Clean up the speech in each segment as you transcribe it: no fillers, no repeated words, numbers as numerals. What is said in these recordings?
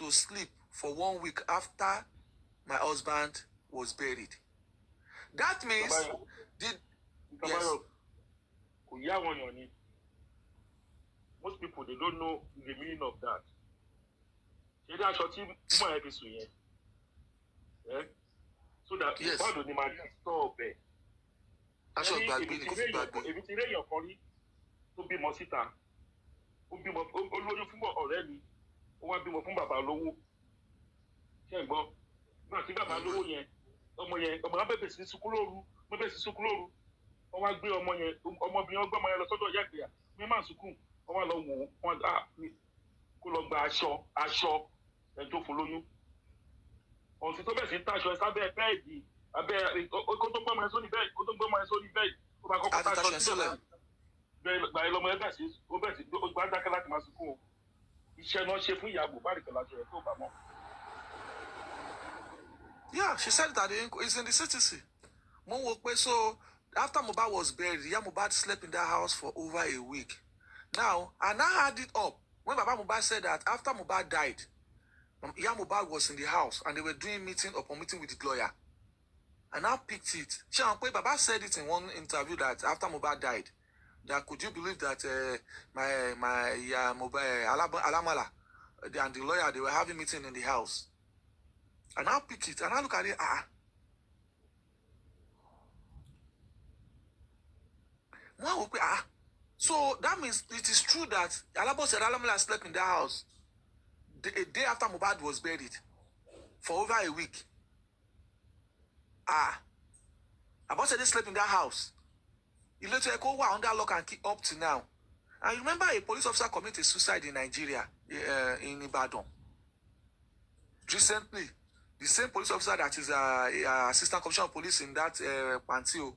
to sleep for 1 week after my husband was buried. That means yes. Most people, they don't know the meaning of that. So that yes. How do the man stop it? I should bad be if it's in your body to be Mosita, to be more already, or be more from Baba Low. Chamber, not if Baba Low yet. My baby is Sukuru, my baby is Sukuru, or I be on my beyond my Soto Yakia, my man Suku, or Low, one up, Kulomba, I shop, and to follow you. On se tobe se touch, ça be pedi. Abe, quand on prend son bed, quand on prend son bed, on va comprendre ça. Ba ilo mo ebe si, o be si, o gba da kala ti masuku. Ise no se fun Yabo, ba ri kala je to ba mo. Yeah, she said that it's in the citizen. So after Mohbad was buried, Mohbad slept in that house for over a week. Now, I now had it up when Baba Mohbad said that after Mohbad died, Mohbad was in the house and they were doing meeting upon meeting with the lawyer. And I picked it. Baba said it in one interview that after Mohbad died, that could you believe that my Alamala and the lawyer, they were having meeting in the house. And I pick it and I look at it. So that means it is true that Alabo said Alamala slept in that house a day after Mohbad was buried for over a week. About said they slept in that house. He later go under lock and key up to now. And remember a police officer committed suicide in Nigeria, in Ibadan. Recently, the same police officer that is assistant commissioner of police in that PAN3LS.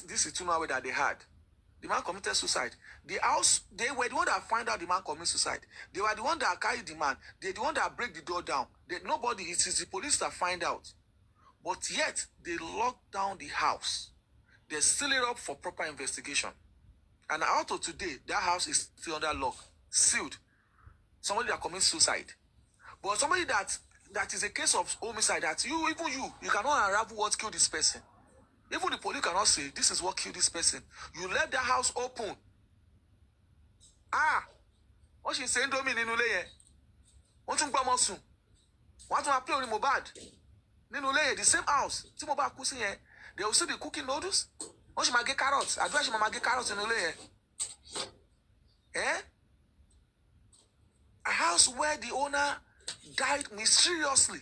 This is two now that they had. The man committed suicide. The house, they were the one that find out the man committed suicide. They were the one that carried the man. They're the one that break the door down. Nobody, it is the police that find out. But yet, they locked down the house. They seal it up for proper investigation. And out of today, that house is still under lock, sealed. Somebody that commits suicide. But somebody that is a case of homicide, that you cannot unravel what killed this person. Even the police cannot say, this is what killed this person. You left the house open. What she saying to me, Ninuleye? What you go soon? What you play on Mohbad? Ninuleye, the same house. See Mohbad cooking here. They will still be cooking noodles. What she might get carrots? I do she might get carrots in Ninuleye. A house where the owner died mysteriously.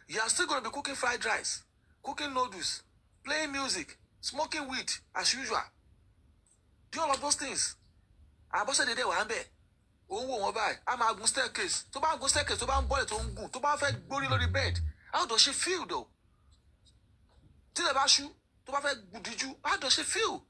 You are still going to be cooking fried rice, cooking noodles, playing music, smoking weed as usual. Do all of those things. I boss said the day one be. I'm a good staircase. To buy good staircase, to buy bullet, to buy fed body on the bed. How does she feel though? Tell about you, to buy fed did you? How does she feel?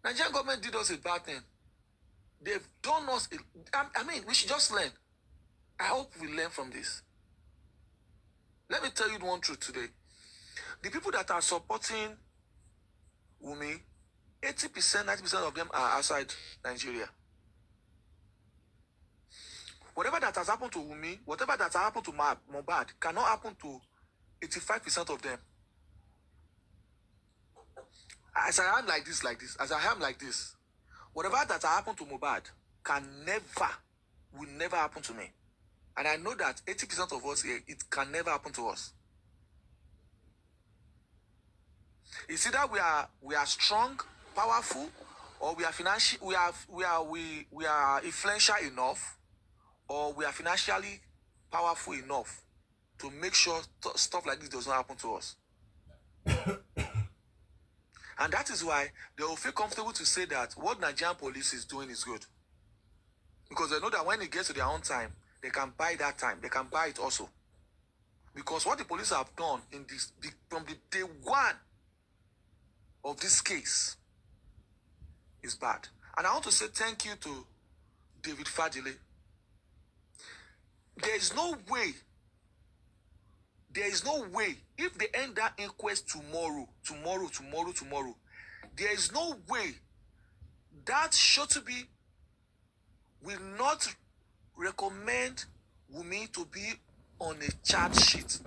Nigerian government did us a bad thing. They've done us. I mean, we should just learn. I hope we learn from this. Let me tell you one truth today. The people that are supporting Wunmi, 80%, 90% of them are outside Nigeria. Whatever that has happened to Wunmi, whatever that has happened to Mohbad, cannot happen to 85% of them. As I am like this, as I am like this, whatever that happened to Mohbad will never happen to me. And I know that 80% of us here, it can never happen to us. It's either we are strong, powerful, or we are financial, we are influential enough, or we are financially powerful enough to make sure stuff like this does not happen to us. And that is why they will feel comfortable to say that what Nigerian police is doing is good. Because they know that when it gets to their own time, they can buy that time. They can buy it also. Because what the police have done in this, from the day one of this case is bad. And I want to say thank you to W00jourdŽ. There is no way, if they end that inquest tomorrow, there is no way that Shotubi will not recommend Wunmi to be on a charge sheet.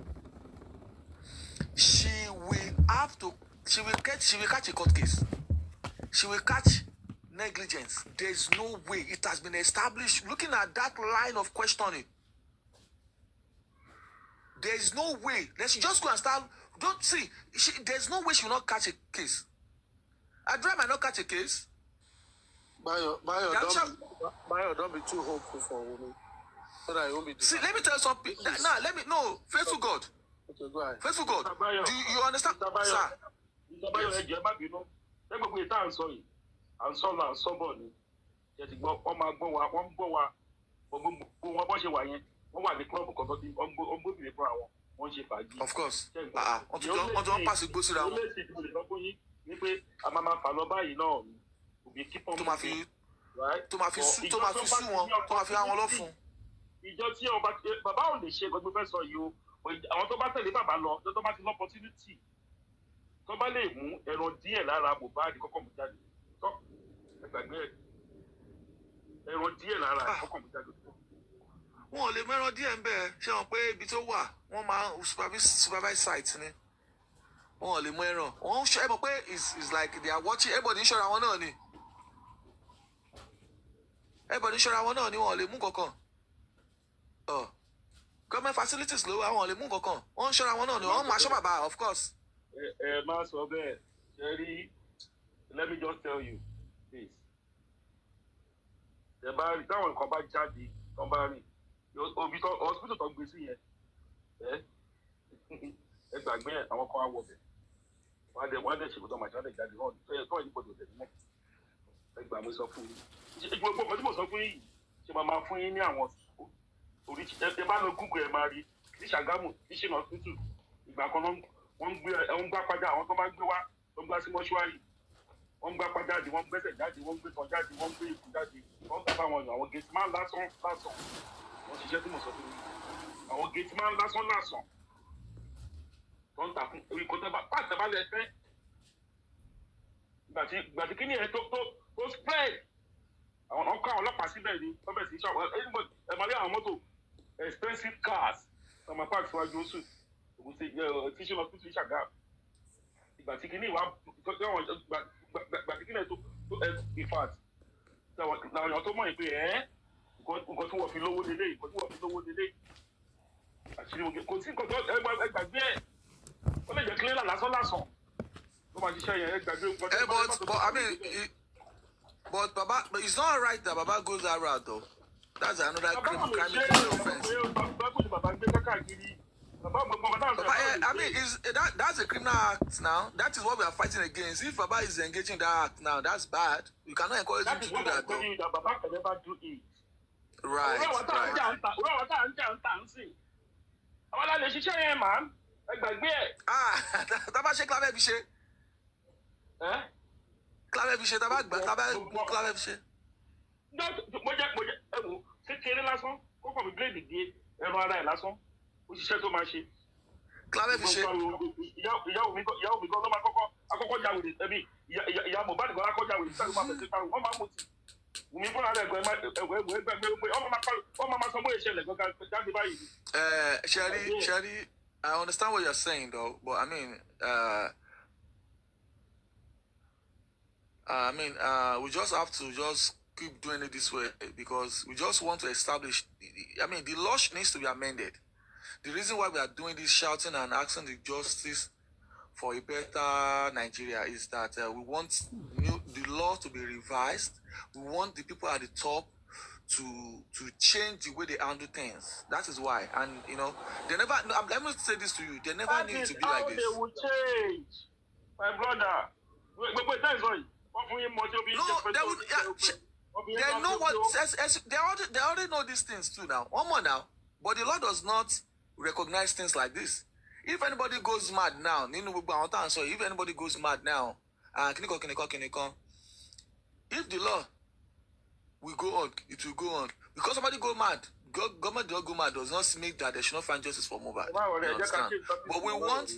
She will catch a court case. She will catch negligence. There's no way. It has been established. Looking at that line of questioning, there's no way. Let's just go and start. Don't see. There's no way she will not catch a case. Adra might not catch a case. Bayo, don't be too hopeful for Wunmi. So that it won't be. See, let me tell you something. No, faithful God. Okay, go ahead. Faithful God. Do you understand, sir? Of course. On to pass it, go sit down. To ma fi sùn wọn, to ma fi àwọn lọ fún. Ìjọ tí ọba bàbá ò lè ṣe gbogbo fẹ́ sọ yìí o, àwọn tó bá tẹ̀lé bàbá lọ, tó bá ti ní opportunity, tó bá lè mú ẹran díẹ̀ lára Mohbad kọ́kọ́ mú jáde, tó ẹgbàgbé ẹran díẹ̀ lára kọ́kọ́ mú jáde. Wọn ò lè mẹ́ran díẹ̀ ń bẹ̀ ṣé wọn pé ibi tó wà wọ́n máa supervise site ni. Wọn ò lè mú ẹran. Wọ́n ń ṣe é mọ̀ pé it's like they are watching everybody ń ṣọ́ra wọn náà ni. Everybody ṣọ́ra wọn náà ni wọn ò lè mú kankan. Government facilities ló wà wọn ò lè mú kankan. Wọ́n ń ṣọ́ra wọn náà ni wọ́n máa ṣọ́ bàbá of course. Má sọ bẹ́ẹ̀ ṣẹ́rí, let me just tell you this. Ẹ bá rí táwọn nǹkan bá jáde tó bá rìn òbí tó hospital tó gbé sí yẹn ẹ gbàgbé ẹ àwọn kan á wọ bẹ̀ wọ́n á dẹ̀ ṣèkó tó máa jáde jáde náà tó ẹ̀yìn pọ̀jù ọ̀tẹ̀ nímọ̀ ẹ gbà mí sọ fún yín gbogbo ọkọ̀ tí mo sọ fún yín ṣe máa fún yín ní àwọn oríṣi ẹ bá lọ Google ẹ máa rí ní Ṣàgámù ní ṣìnà tútù ìgbà kan wọ́n ń gbá padà àwọn tó máa ń gbé wá tó ń gbá sí mọ́ṣúárì wọ́n ń gbá padà jáde wọ́n ń gbẹ́sẹ̀ jáde wọ́n ń gbé tán jáde wọ́n ń gbé ikú jáde wọ́n ń gbà fáwọn èèyàn àwọn gate man lásán wọ́n ṣiṣẹ́ tí mo sọ fún yín àwọn gate man lásán wọ́n ń tà fún orí kò tẹ́bà pàṣẹ bá lẹ fẹ́ gbàtí kí ni ẹ tó spread àwọn ọkọ̀ àwọn ọlọ́pàá síbẹ̀ ni wọ́n bẹ̀ sí ṣàwọn ẹ máa rí àwọn mọ́tò expensive cars ọmọ park síwájú oṣù ògùn sí tíṣẹ́ lọ sí Ṣàgámù gbàtí kí ni ìwà gbàtí kí ni ẹ tó ìfàt làwọn èèyàn tó mọ̀ pé nǹkan tí wọ́n fi lówó lélẹ̀ àṣírí oge kò sí nǹkan tó ẹgbàgbé ẹ̀ ó lè jẹ́ cleaner lásán ló máa ṣiṣẹ́ yẹn ẹgbàgbé nǹkan tó but I mean but Baba, but it's not right that Baba goes that route though. That's another crime offense. I mean, that's a criminal act now. That is what we are fighting against. If Baba is engaging in that act now, that's bad. You cannot encourage him to do that though. That Baba can never do it. Right. Taba ṣe clave bi ṣe. Clave bi ṣe taba clave bi ṣe. Mo jẹ́ ẹ̀wò kékeré lásán kó kàn mí gírèdì di ẹran ara ẹ̀ lásán ó ṣiṣẹ́ tó máa ṣe. Clave bi ṣe. Ìyàwó mi gan ló máa akọ́kọ́ já wèrè ẹbí ìyá Mohbad gan akọ́kọ́ já wèrè sáré máa fẹsẹ̀ parọ́ wọ́n máa mú ti. Wùmí fúnra rẹ̀ ẹgbẹ́ ọmọ máa sọ bóyá ìṣẹ̀lẹ̀ gan jáde báyìí. Sherry, I understand what you're saying though, but we just have to just keep doing it this way because we just want to establish. The law needs to be amended. The reason why we are doing this shouting and asking the justice for a better Nigeria is that we want the law to be revised. We want the people at the top to change the way they handle things. That is why, and they never. Let me say this to you: they never need to be like this. They will change, my brother. Wait, that is right. No, they would. They know what. They already know these things too now. One more now, but the law does not recognize things like this. If anybody goes mad now, if anybody goes mad now, if the law will go on, it will go on. Because somebody go mad, government don't go mad does not make that they should not find justice for Mohbad. You understand? But we want.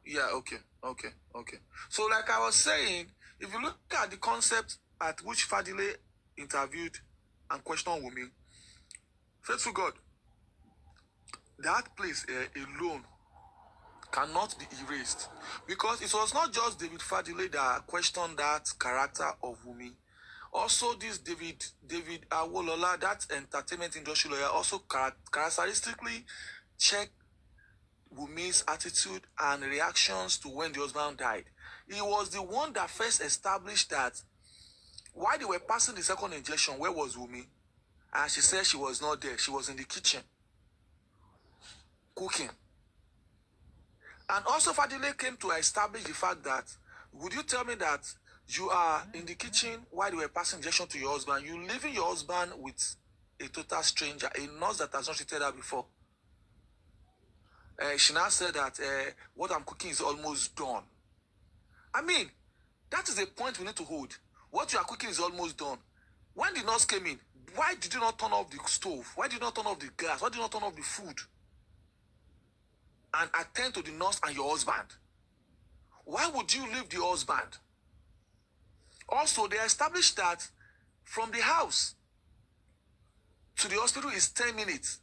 Yeah. Okay. So, like I was saying, if you look at the concept at which Fadile interviewed and questioned Wunmi, faithful God, that place alone cannot be erased, because it was not just David Fadile that questioned that character of Wunmi. Also, this David Awolola, that entertainment industry lawyer, also characteristically checked Wunmi's attitude and reactions to when the husband died. He was the one that first established that while they were passing the second injection, where was Wunmi? And she said she was not there. She was in the kitchen cooking. And also Fadile came to establish the fact that, would you tell me that you are in the kitchen while they were passing injection to your husband, you leaving your husband with a total stranger, a nurse that has not treated her before? She now said that what I'm cooking is almost done. I mean, that is a point we need to hold. What you are cooking is almost done. When the nurse came in, why did you not turn off the stove? Why did you not turn off the gas? Why did you not turn off the food? And attend to the nurse and your husband? Why would you leave the husband? Also, they established that from the house to the hospital is 10 minutes.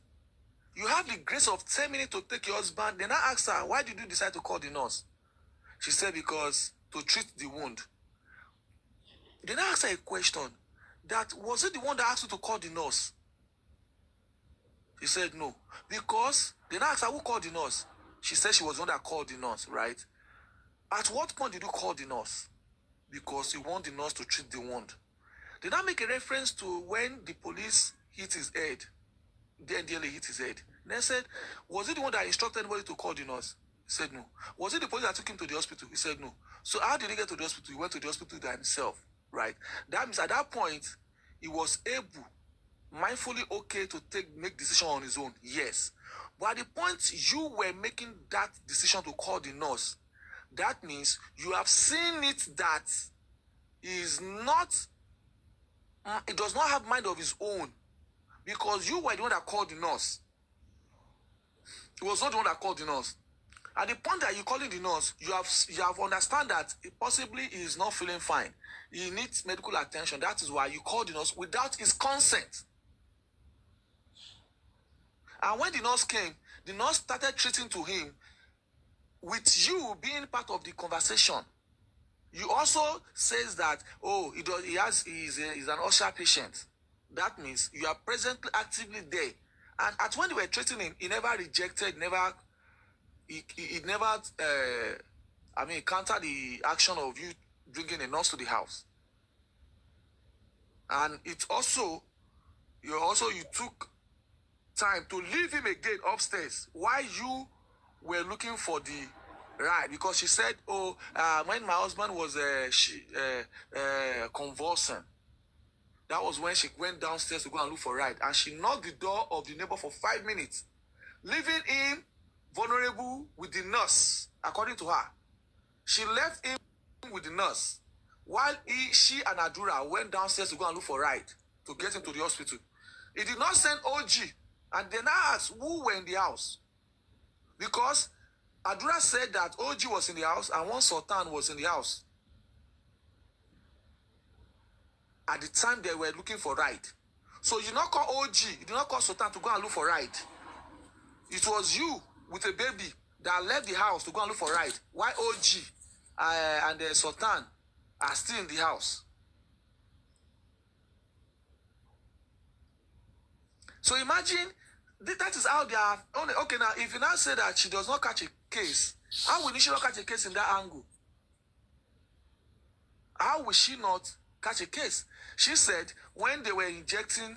You have the grace of 10 minutes to take your husband. Then I asked her, why did you decide to call the nurse? She said, because to treat the wound. Then I asked her a question, that was it the one that asked you to call the nurse? She said no. Because, then I asked her, who called the nurse? She said she was the one that called the nurse, right? At what point did you call the nurse? Because you want the nurse to treat the wound. Did I make a reference to when the police hit his head? The NDLA hit his head. Then I said, was it the one that instructed anybody to call the nurse? He said no. Was it the police that took him to the hospital? He said no. So how did he get to the hospital? He went to the hospital by himself, right? That means at that point, he was able, mindfully okay to make decision on his own, yes. But at the point you were making that decision to call the nurse, that means you have seen it that is not, it does not have mind of its own, because you were the one that called the nurse. It was not the one that called the nurse. At the point that you're calling the nurse, you have understand that possibly he is not feeling fine. He needs medical attention. That is why you called the nurse without his consent. And when the nurse came, the nurse started treating to him with you being part of the conversation. You also says that, oh, he's an usher patient. That means you are presently actively there. And at when they were treating him, he never rejected, he never countered the action of you bringing a nurse to the house. And it also, you took time to leave him again upstairs while you were looking for the ride, because she said, oh, when my husband was convulsing, that was when she went downstairs to go and look for a ride, and she knocked the door of the neighbor for 5 minutes, leaving him vulnerable with the nurse. According to her, she left him with the nurse while she and Adura went downstairs to go and look for a ride to get him to the hospital. He did not send OG. And then I asked who were in the house, because Adura said that OG was in the house and one Sultan was in the house at the time they were looking for ride. So you did not call OG, you did not call Sultan to go and look for ride. It was you with a baby that left the house to go and look for ride, while OG and the Sultan are still in the house. So imagine, that is how they are. Okay, now, if you now say that she does not catch a case, how will she not catch a case in that angle? How will she not catch a case? She said when they were injecting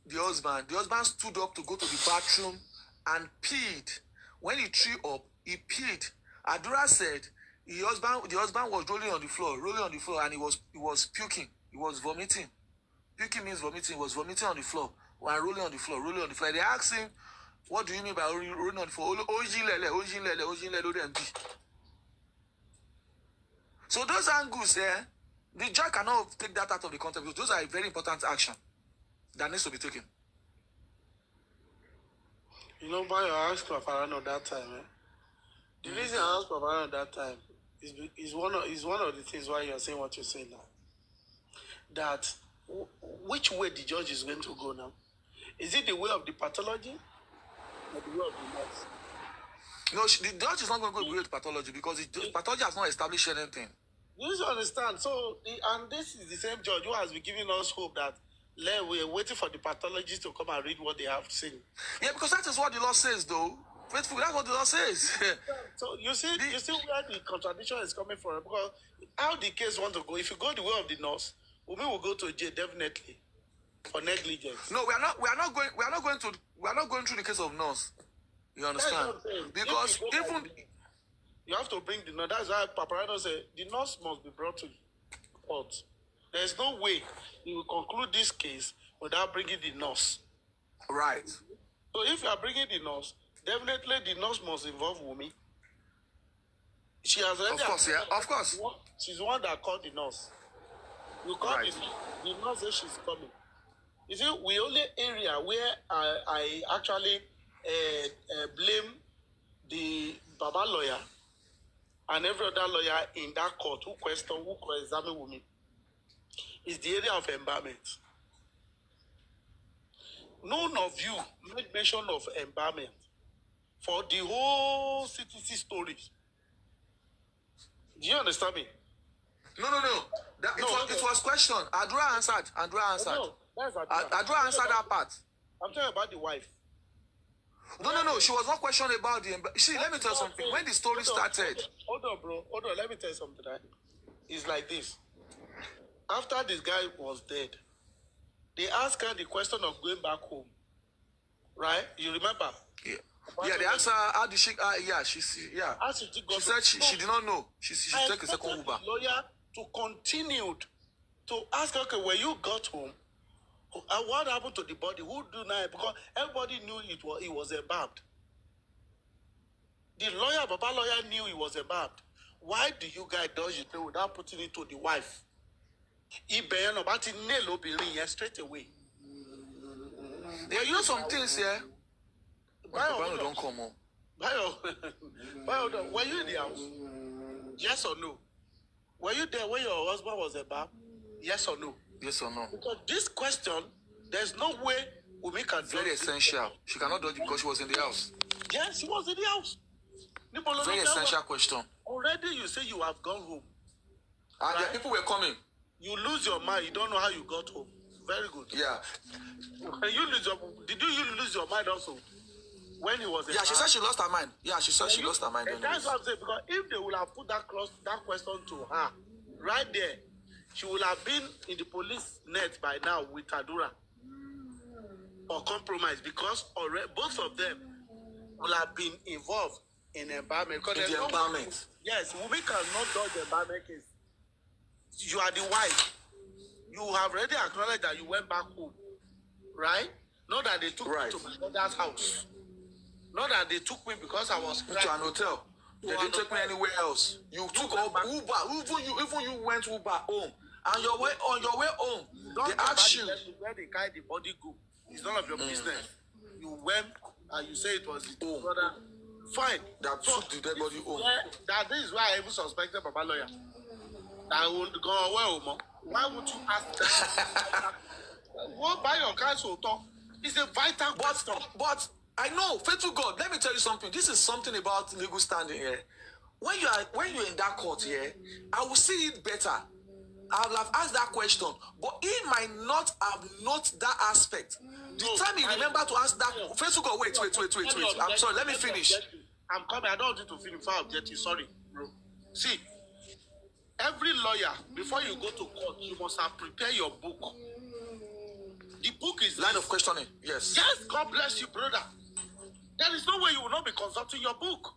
the husband stood up to go to the bathroom and peed. When he threw up, he peed. Adura said the husband was rolling on the floor, and he was puking. He was vomiting. Puking means vomiting. He was vomiting on the floor. While rolling on the floor. They asked him, what do you mean by rolling on the floor? So those angles there, the judge cannot take that out of the context, because those are a very important action. that needs to be taken. You know, why I asked Paparano that time, eh? The reason I asked Paparano that time is one of the things why you're saying what you're saying now. That which way the judge is going to go now? Is it the way of the pathology or the way of the nurse? No, the judge is not going to go with pathology because the pathology has not established anything. You need to understand. So, and this is the same judge who has been giving us hope that we're waiting for the pathologists to come and read what they have seen. Yeah, because that is what the law says, though. Faithful, that's what the law says. So you see where the contradiction is coming from. Because how the case want to go? If you go the way of the nurse, Wunmi will go to jail definitely for negligence. No, we are not going through the case of nurse. You understand? Because even you have to bring the nurse. That's why Paparano said the nurse must be brought to court. There's no way you will conclude this case without bringing the nurse. Right. So if you are bringing the nurse, definitely the nurse must involve Wunmi. She has already. Of course, yeah. Of course. She's the one that called the nurse. You call the nurse says she's coming. You see, we only area where I actually blame the Baba lawyer and every other lawyer in that court who examine Wunmi is the area of embalmment. None of you made mention of embalmment for the whole CTC stories. Do you understand me? No. It was questioned. Adura answered. No, that's Adura answered that part. I'm talking about the wife. No. She was not questioned about the. Let me tell you something. When the story started. Hold on, bro. Hold on. Let me tell you something. Right? It's like this. After this guy was dead, they asked her the question of going back home. Right? You remember? Yeah. Yeah, they asked her, how did she, she said she did not know. She took a second Uber. Lawyer to continue to ask her, okay, when you got home, what happened to the body? Who do now? Because everybody knew it was embalmed. The lawyer, Baba lawyer, knew it was embalmed. Why do you guys dodge it without putting it to the wife? Straight away. There are some things here. Don't come on. Were you in the house? Yes or no? Were you there when your husband was embalmed? Yes or no? Yes or no? Because this question, there's no way Wunmi can do it. Very essential. She cannot dodge it because she was in the house. Yes, she was in the house. Very essential question. Already you say you have gone home. And right? The people were coming. You lose your mind. You don't know how you got home. Very good. Yeah. Did you lose your mind also? When he was she said she lost her mind. Yeah, she said she lost her mind. And that's what I'm saying, because if they would have put that question to her right there, she would have been in the police net by now with Adura or compromise, because already both of them will have been involved in embalmment. In the embalmment. Yes, Wunmi cannot dodge the embalmment case. You are the wife. You have already acknowledged that you went back home, right? Not that they took me to my mother's house. Not that they took me because I was crying. To an hotel. They didn't take me anywhere else. You took Uber. Even you went Uber home. And on your way home, they asked you where they carry the body go. It's none of your business. You went and you say it was the home. Brother. Fine. That took the dead body home. This is why I even suspected Baba lawyer. That would go away. Why would you ask that? What by your counsel talk? It's a vital question. But I know, faithful God, let me tell you something. This is something about legal standing here. When you're in that court here, I will see it better. I will have asked that question, but he might not have noted that aspect. The time he remember to ask that, faithful God, wait. I'm sorry, let me finish. I'm coming. I don't want you to finish before I object you. Sorry, bro. See, every lawyer, before you go to court, you must have prepared your book. The book is line of questioning. Yes. Yes, God bless you, brother. There is no way you will not be consulting your book.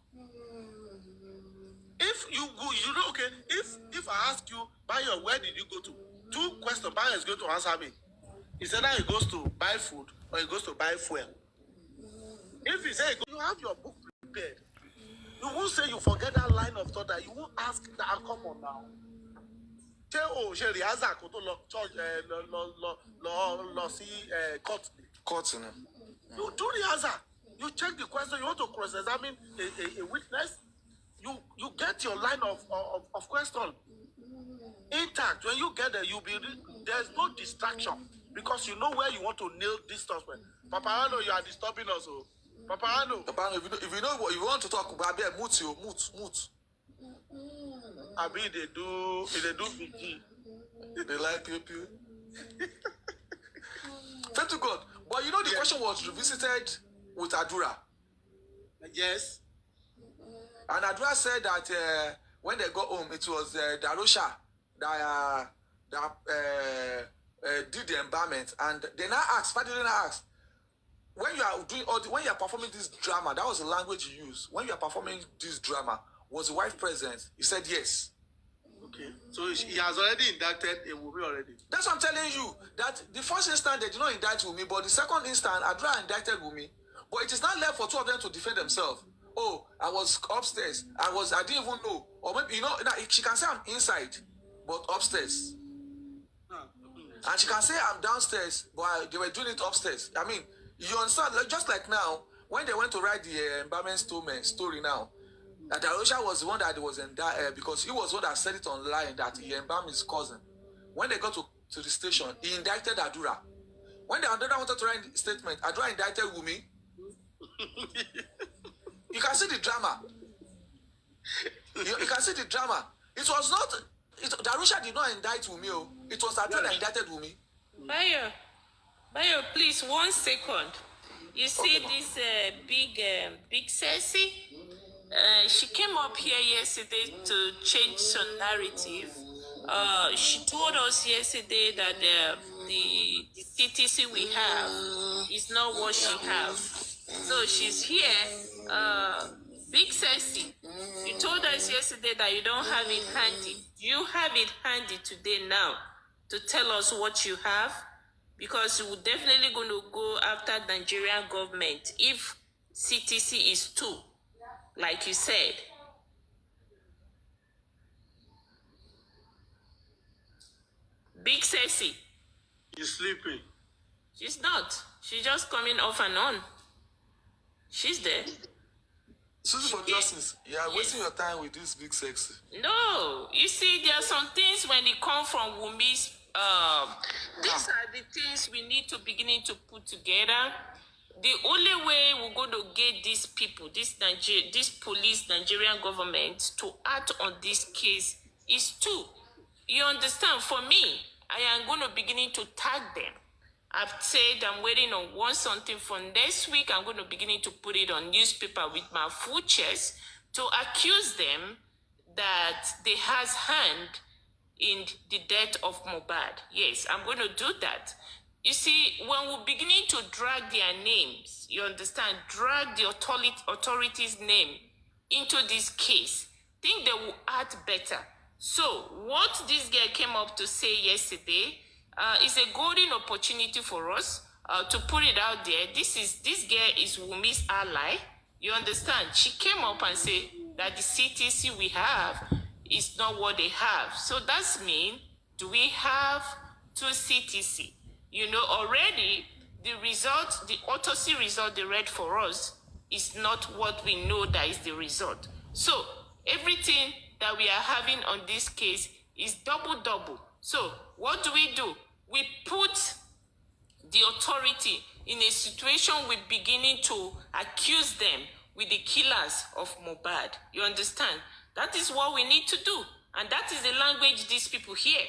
If you know, okay, if I ask you, Bayo, where did you go to? 2 questions, Bayo is going to answer me. He said that he goes to buy food or he goes to buy fuel. If he say you have your book prepared, you won't say you forget that line of thought that you won't ask that. Come on now. ṣe rehearsal kó tó lọ church lọ sí court. Court, you know. You do rehearsal. You check the question. You want to cross-examine a witness. You get your line of question intact. When you get there, there's no distraction because you know where you want to nail this suspect. Paparano, you are disturbing us. Oh. Paparano, if you know what you want to talk about, mute. Abi, they do BG. They like pew. Thank to God. But you know the question was revisited with Adura. Yes. And Adura said that when they got home, it was Darosha that did the embalmment. And they now asked, when you are doing when you are performing this drama, that was the language you used. When you are performing this drama, was the wife present? He said yes. Okay. So he has already indicted a Wunmi already. That's what I'm telling you. That the first instance they did not indict Wunmi, but the second instance Adura indicted Wunmi. But it is not left for two of them to defend themselves. Oh, I was upstairs. I didn't even know. Or maybe she can say I'm inside, but upstairs. And she can say I'm downstairs, but they were doing it upstairs. I mean, you understand? Just like now, when they went to write the embalmment story now, that Darosha was the one that was in that because he was the one that said it online that he embalmed his cousin. When they got to the station, he indicted Adura. When the Adura wanted to write the statement, Adura indicted Wunmi. You can see the drama. You can see the drama. It was not. Darosha did not indict Wunmi. It was Adura that indicted Wunmi. Bayo, please, 1 second. You see this big Cersei? She came up here yesterday to change some narrative. She told us yesterday that the CTC we have is not what she has. So she's here. Big Cersei, you told us yesterday that you don't have it handy. You have it handy today now to tell us what you have, because we're definitely going to go after Nigerian government if CTC is 2. Like you said. Big Cersei. She's sleeping. She's not. She's just coming off and on. She's there. Susie for justice. You are wasting your time with this Big Sexy. No. You see, there are some things when they come from Wunmi's. These are the things we need to beginning to put together. The only way we're going to get these people, this police, Nigerian government, to act on this case is 2. You understand? For me, I am going to beginning to tag them. I've said I'm waiting on something for next week. I'm going to beginning to put it on newspaper with my full chest to accuse them that they has hand in the death of Mohbad. Yes, I'm going to do that. You see, when we're beginning to drag their names, you understand, drag the authorities' name into this case, think they will act better. So, what this girl came up to say yesterday is a golden opportunity for us to put it out there. This girl is Wunmi's ally. You understand? She came up and said that the CTC we have is not what they have. So that's mean, do we have 2 CTC? You know, already the result, the autopsy result they read for us is not what we know that is the result. So everything that we are having on this case is double. So what do? We put the authority in a situation with beginning to accuse them with the killers of Mohbad. You understand? That is what we need to do. And that is the language these people hear.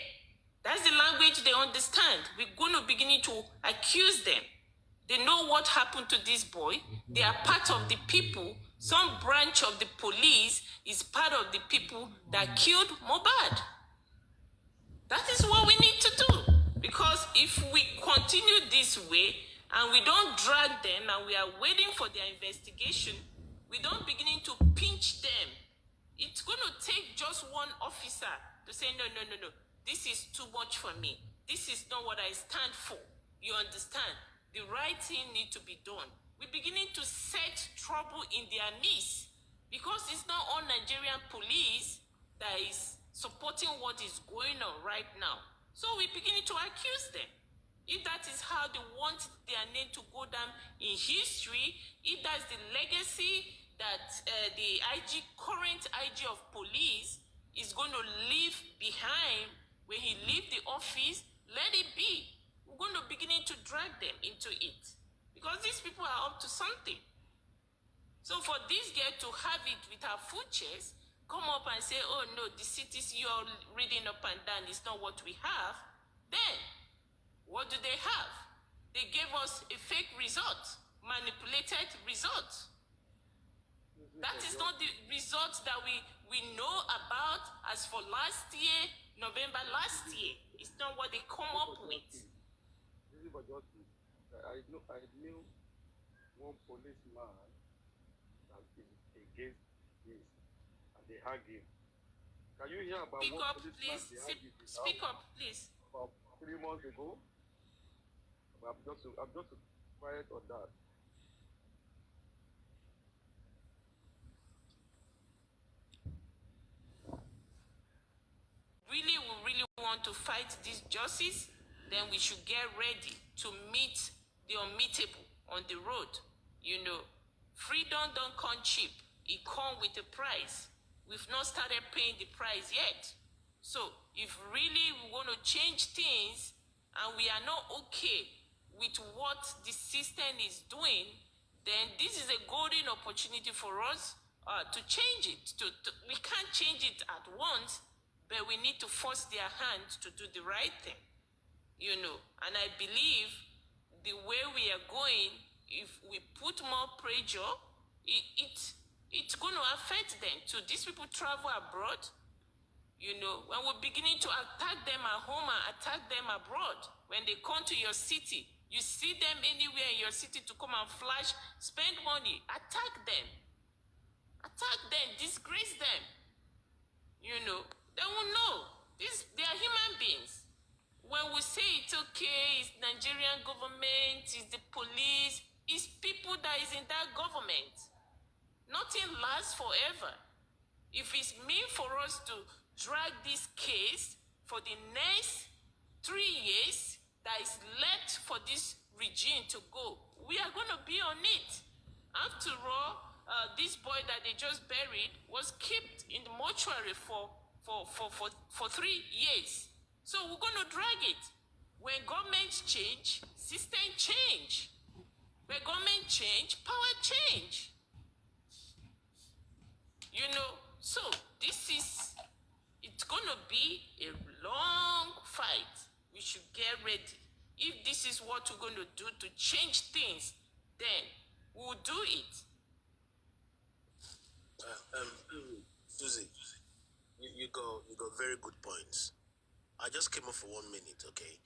That's the language they understand. We're going to begin to accuse them. They know what happened to this boy. They are part of the people. Some branch of the police is part of the people that killed Mohbad. That is what we need to do. Because if we continue this way and we don't drag them and we are waiting for their investigation, we don't begin to pinch them. It's going to take just one officer to say, no. This is too much for me. This is not what I stand for. You understand? The right thing needs to be done. We're beginning to set trouble in their midst because it's not all Nigerian police that is supporting what is going on right now. So we're beginning to accuse them. If that is how they want their name to go down in history, if that's the legacy that the current IG of police is going to leave behind when he leaves the office, let it be. We're going to begin to drag them into it. Because these people are up to something. So for this girl to have it with her full chest, come up and say, oh no, the cities you're reading up and down is not what we have, then what do they have? They gave us a fake result, manipulated result. That is not the result that we know about as for last year, November last year. It's not what they come up with. I knew one policeman that is against this, and they hang him. Can you hear about Speak one up, policeman please. they hang him Speak up, please. about 3 months ago? I'm just quiet on that. We really want to fight this justice, then we should get ready to meet the unmeetable on the road. You know, freedom don't come cheap. It comes with a price. We've not started paying the price yet. So if really we want to change things and we are not okay with what the system is doing, then this is a golden opportunity for us to change it. We can't change it at once, but we need to force their hands to do the right thing, you know. And I believe the way we are going, if we put more pressure, it's going to affect them too. These people travel abroad, you know. When we're beginning to attack them at home and attack them abroad, when they come to your city, you see them anywhere in your city to come and flash, spend money, attack them, disgrace them, you know. They will know. They are human beings. When we say it's okay, it's Nigerian government, it's the police, it's people that is in that government. Nothing lasts forever. If it's mean for us to drag this case for the next 3 years that is left for this regime to go, we are going to be on it. After all, this boy that they just buried was kept in the mortuary for 3 years. So we're going to drag it. When governments change, system change. When government change, power change. You know, so it's going to be a long fight. We should get ready. If this is what we're going to do to change things, then we'll do it. Susie, you got very good points. I just came up for 1 minute, okay?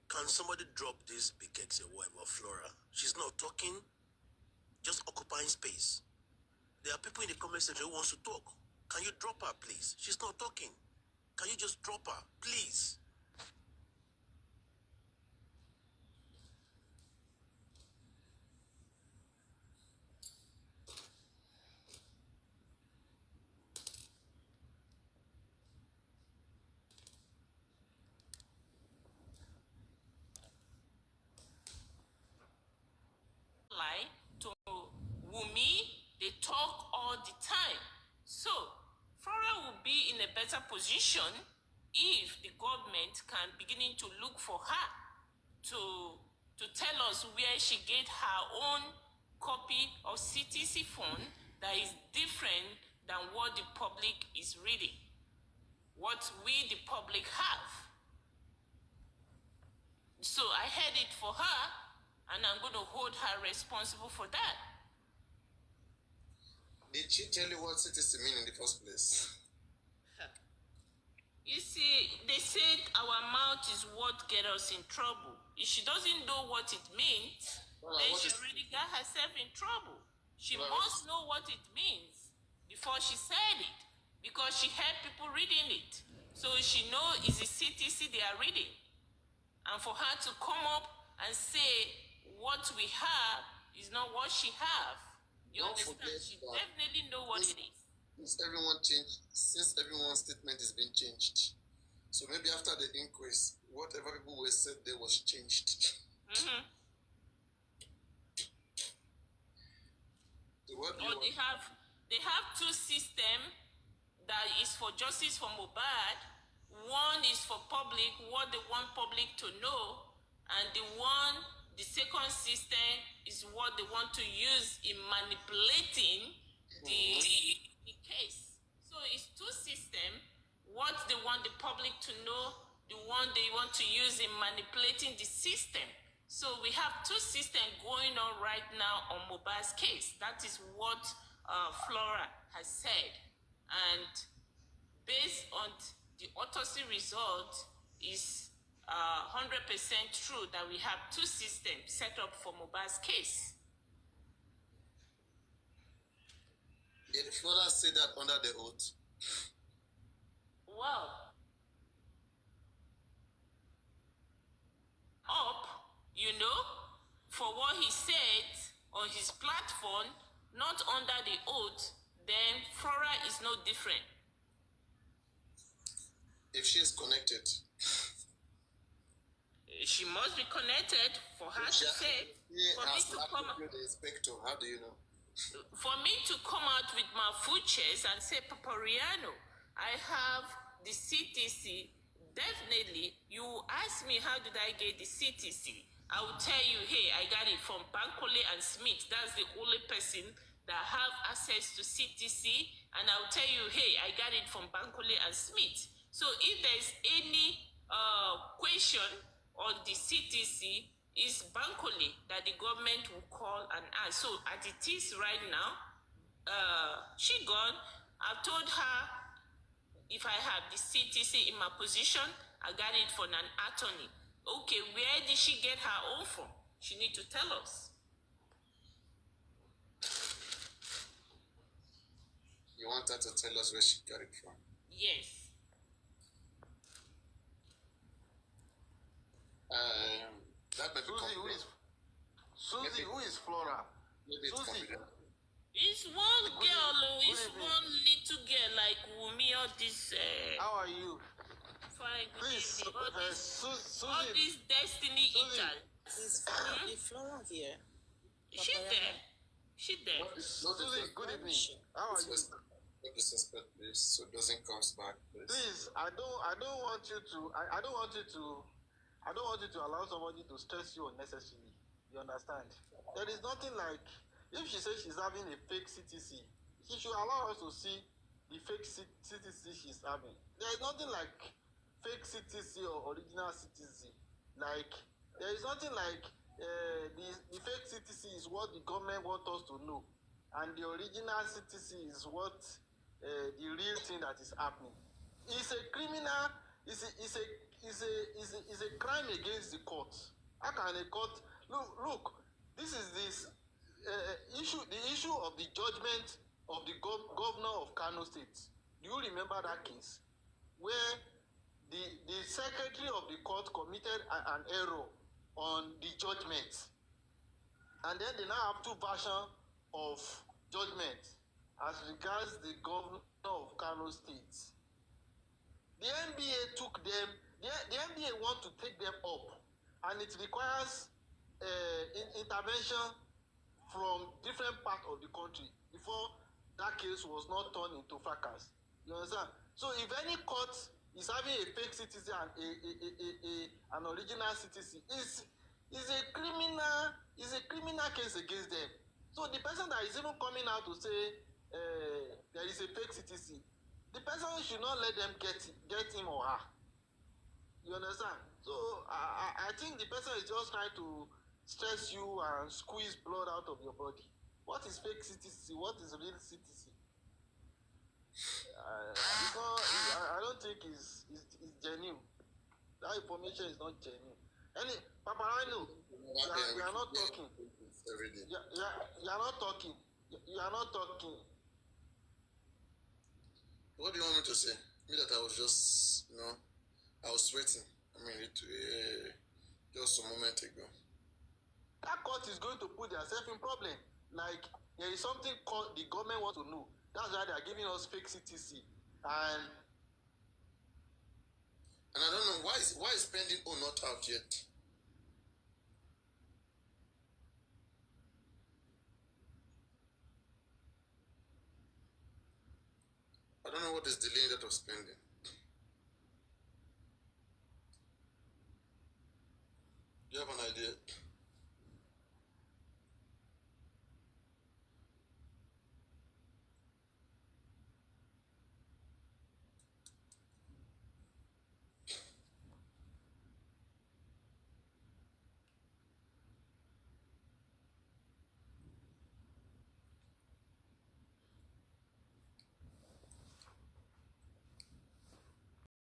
Can somebody drop this big X or Flora? She's not talking, just occupying space. There are people in the comment section who wants to talk. Can you drop her, please? She's not talking. Can you just drop her, please? Lie to Wunmi, they talk all the time. So Flora will be in a better position if the government can begin to look for her to tell us where she get her own copy of CTC phone that is different than what the public is reading, what we the public have. So I heard it for her, and I'm going to hold her responsible for that. Did she tell you what CTC mean in the first place? You see, they said our mouth is what get us in trouble. If she doesn't know what it means, then she already got herself in trouble. She must know what it means before she said it, because she heard people reading it. So she knows it's the CTC they are reading. And for her to come up and say what we have is not what she have. You understand? She definitely know what it is. Since everyone's statement has been changed, so maybe after the inquest, whatever people were said there was changed. Mm-hmm. So what do Or they have two systems that is for justice for Mohbad. One is for public, what they want public to know, and the second system is what they want to use in manipulating the case. So it's two systems. What they want the public to know, the one they want to use in manipulating the system. So we have two systems going on right now on Mohbad's case. That is what Flora has said. And based on the autopsy result is 100% true that we have two systems set up for Mohbad's case. Did Flora say that under the oath? Well, for what he said on his platform, not under the oath, then Flora is no different. If she is connected, she must be connected for her to say. For me to come out, the inspector, how do you know? For me to come out with my full chest and say, Papariano, I have the CTC. Definitely, you ask me how did I get the CTC? I will tell you, hey, I got it from Bankole and Smith. That's the only person that have access to CTC. And I will tell you, hey, I got it from Bankole and Smith. So if there's any question on the CTC, it's Bankole that the government will call and ask. So as it is right now, she gone. I've told her if I have the CTC in my position, I got it from an attorney. Okay, where did she get her own from? She need to tell us. You want her to tell us where she got it from? Yes. That may be Susie, who is Flora? Maybe it's Susie. It's one girl, it's one little girl like Wunmi, all this. How are you? Fine, good Please, evening. All this destiny eater. Is Flora here? She there. She there. Susie, good evening. How are you? No disrespect, please. So it doesn't come back, please. Please, I don't want you to allow somebody to stress you unnecessarily. You understand? There is nothing like, if she says she's having a fake CTC, she should allow us to see the fake CTC she's having. There is nothing like fake CTC or original CTC. Like, there is nothing like the fake CTC is what the government wants us to know, and the original CTC is what the real thing that is happening. It's a criminal. It's a crime against the court. How can a court look? This is this issue. The issue of the judgment of the governor of Kano State. Do you remember that case where the secretary of the court committed an error on the judgment, and then they now have two versions of judgment as regards the governor of Kano State? The NBA took them. The NBA want to take them up, and it requires intervention from different parts of the country before that case was not turned into fracas. You understand? So if any court is having a fake CTC and an original CTC, is a criminal case against them. So the person that is even coming out to say there is a fake CTC, the person should not let them get him or her. You understand? So I think the person is just trying to stress you and squeeze blood out of your body. What is fake CTC? What is real CTC? I don't think it's genuine. That information is not genuine. Paparino, you are not talking. You are not talking. You are not talking. What do you want me to say? Me that I was just, I was sweating. I mean, just a moment ago. That court is going to put themselves in problem. Like, there is something called the government wants to know. That's why they are giving us fake CTC. And I don't know why is pending or not out yet. I don't know what is delaying that of spending.